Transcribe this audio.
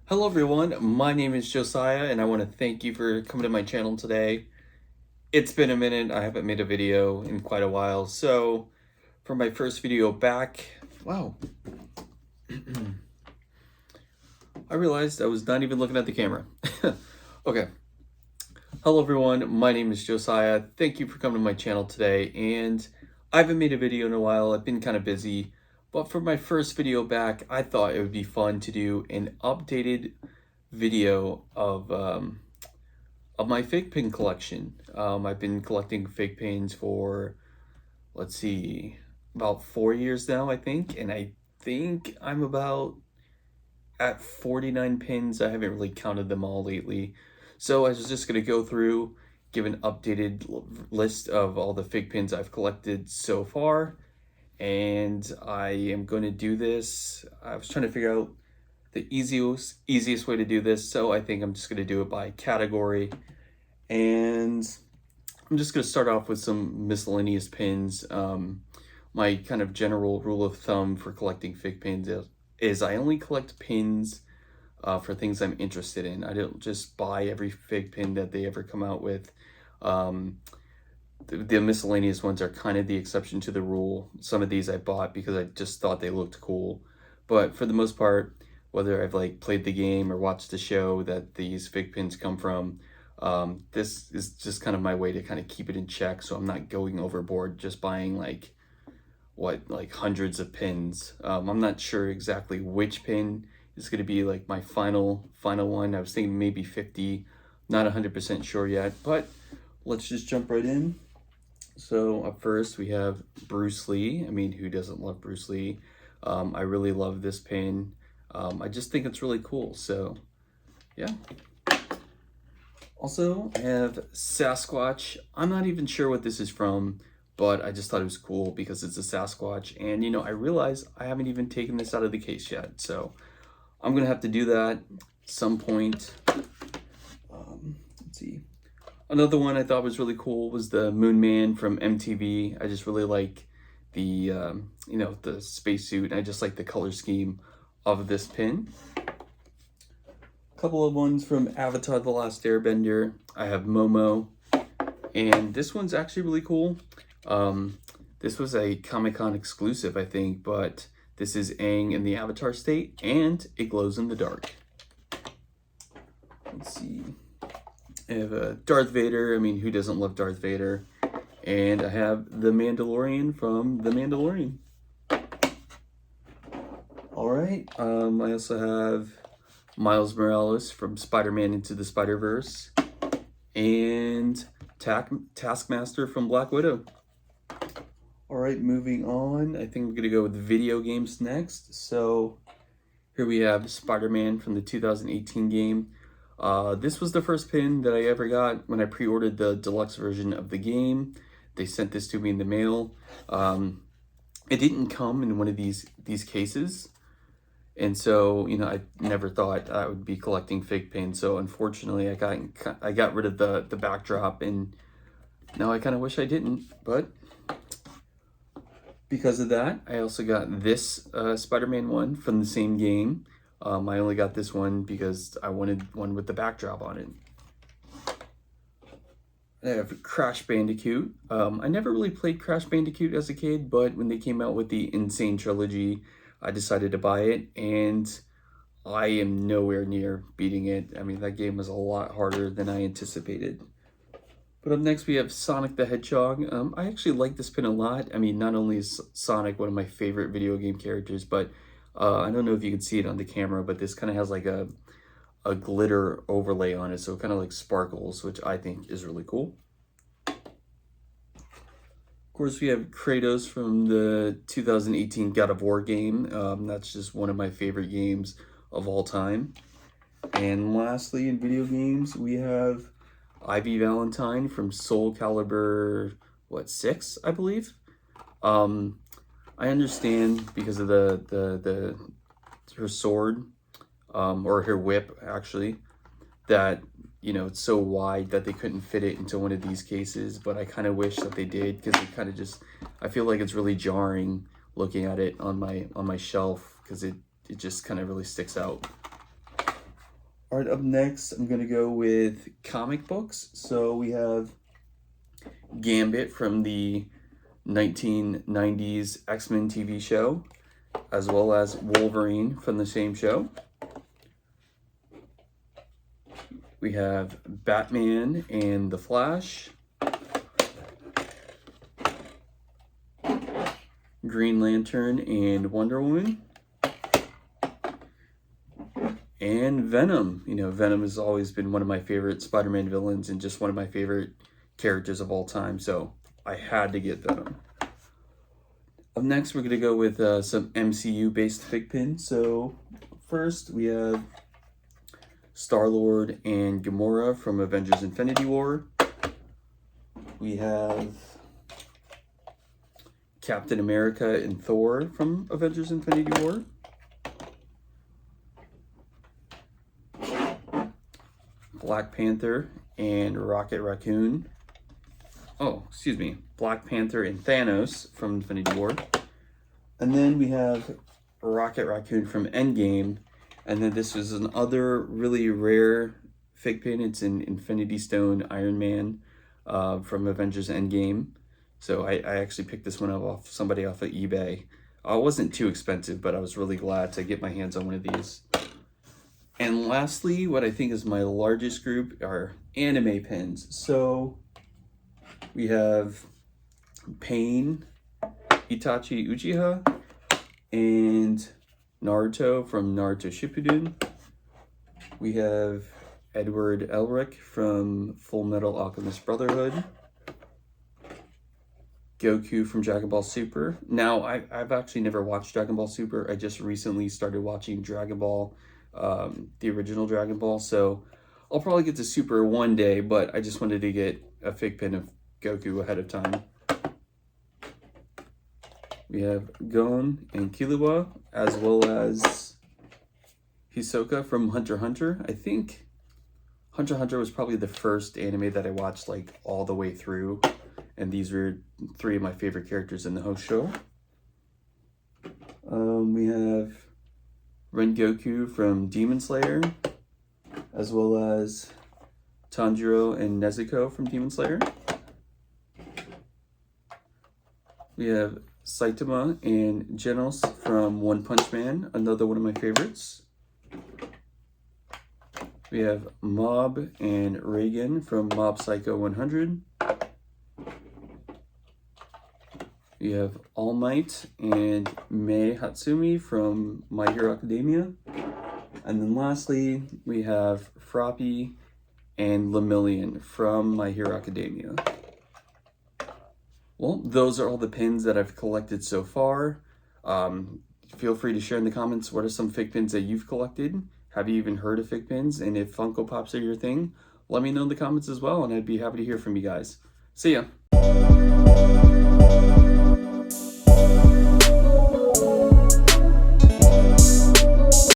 Hello everyone, my name is Josiah and I want to thank you for coming to my channel today. It's been a minute, I haven't made a video in quite a while, so for my first video back, wow, I realized I was not even looking at the camera. Okay, hello everyone, my name is Josiah, thank you for coming to my channel today, and I haven't made a video in a while, I've been kind of busy, but for my first video back, I thought it would be fun to do an updated video of my FigPin collection. I've been collecting FigPins for, let's see, about 4 years now, I think. And I think I'm about at 49 pins. I haven't really counted them all lately. So I was just going to go through, give an updated list of all the FigPins I've collected so far. And I am going to do this. I was trying to figure out the easiest way to do this. So I think I'm just going to do it by category. And I'm just going to start off with some miscellaneous pins. My kind of general rule of thumb for collecting fig pins is I only collect pins for things I'm interested in. I don't just buy every fig pin that they ever come out with. The miscellaneous ones are kind of the exception to the rule. Some of these I bought because I just thought they looked cool. But for the most part, whether I've like played the game or watched the show that these fig pins come from, this is just kind of my way to kind of keep it in check, so I'm not going overboard just buying like hundreds of pins. I'm not sure exactly which pin is going to be like my final one. I was thinking maybe 50, not 100% sure yet, but let's just jump right in. So up first we have Bruce Lee. I mean, who doesn't love Bruce Lee? I really love this pin. I just think it's really cool, so yeah. Also, I have Sasquatch. I'm not even sure what this is from, but I just thought it was cool because it's a Sasquatch. And, you know, I realize I haven't even taken this out of the case yet. So I'm going to have to do that some point. Let's see. Another one I thought was really cool was the Moon Man from MTV. I just really like the, you know, the spacesuit. I just like the color scheme of this pin. Couple of ones from Avatar: The Last Airbender. I have Momo, and this one's actually really cool. This was a Comic-Con exclusive, I think, but this is Aang in the Avatar state, and it glows in the dark. Let's see. I have Darth Vader. I mean, who doesn't love Darth Vader? And I have the Mandalorian from The Mandalorian. All right. I also have Miles Morales from Spider-Man Into the Spider-Verse, and Taskmaster from Black Widow. All right, moving on. I think we're gonna go with video games next. So here we have Spider-Man from the 2018 game. This was the first pin that I ever got when I pre-ordered the deluxe version of the game. They sent this to me in the mail. It didn't come in one of these cases. And so, you know, I never thought I would be collecting fig pins. So unfortunately, I got rid of the backdrop, and now I kind of wish I didn't. But because of that, I also got this Spider-Man one from the same game. I only got this one because I wanted one with the backdrop on it. I have Crash Bandicoot. I never really played Crash Bandicoot as a kid, but when they came out with the Insane Trilogy, I decided to buy it, and I am nowhere near beating it. I mean, that game was a lot harder than I anticipated. But up next, we have Sonic the Hedgehog. I actually like this pin a lot. I mean, not only is Sonic one of my favorite video game characters, but I don't know if you can see it on the camera, but this kind of has like a glitter overlay on it, so it kind of like sparkles, which I think is really cool. Of course, we have Kratos from the 2018 God of War game. That's just one of my favorite games of all time. And lastly, in video games, we have Ivy Valentine from Soul Calibur, 6, I believe. I understand because of her sword, or her whip, actually, that, you know, it's so wide that they couldn't fit it into one of these cases, but I kind of wish that they did, because it kind of just, I feel like it's really jarring looking at it on my shelf, because it just kind of really sticks out. All right, up next, I'm gonna go with comic books. So we have Gambit from the 1990s X-Men TV show, as well as Wolverine from the same show. We have Batman and the Flash, Green Lantern and Wonder Woman, and Venom. You know, Venom has always been one of my favorite Spider-Man villains and just one of my favorite characters of all time, so I had to get Venom. Up next, we're going to go with some MCU-based FigPins. So first, we have Star-Lord and Gamora from Avengers Infinity War. We have Captain America and Thor from Avengers Infinity War. Black Panther and Rocket Raccoon. Black Panther and Thanos from Infinity War. And then we have Rocket Raccoon from Endgame. And then this is another really rare FigPin. It's an Infinity Stone Iron Man from Avengers Endgame. So I actually picked this one up off somebody off of eBay. It wasn't too expensive, but I was really glad to get my hands on one of these. And lastly, what I think is my largest group are anime pins. So we have Pain, Itachi Uchiha, and Naruto from Naruto Shippuden. We have Edward Elric from Full Metal Alchemist Brotherhood. Goku from Dragon Ball Super. Now, I've actually never watched Dragon Ball Super. I just recently started watching Dragon Ball, the original Dragon Ball. So I'll probably get to Super one day, but I just wanted to get a FigPin of Goku ahead of time. We have Gon and Killua, as well as Hisoka from Hunter x Hunter. I think Hunter x Hunter was probably the first anime that I watched like all the way through. And these were three of my favorite characters in the whole show. We have Rengoku from Demon Slayer, as well as Tanjiro and Nezuko from Demon Slayer. We have Saitama and Genos from One Punch Man, another one of my favorites. We have Mob and Reagan from Mob Psycho 100. We have All Might and Mei Hatsumi from My Hero Academia. And then lastly, we have Froppy and Lemillion from My Hero Academia. Well, those are all the pins that I've collected so far. Feel free to share in the comments what are some FigPins that you've collected. Have you even heard of FigPins? And if Funko Pops are your thing, let me know in the comments as well, and I'd be happy to hear from you guys. See ya!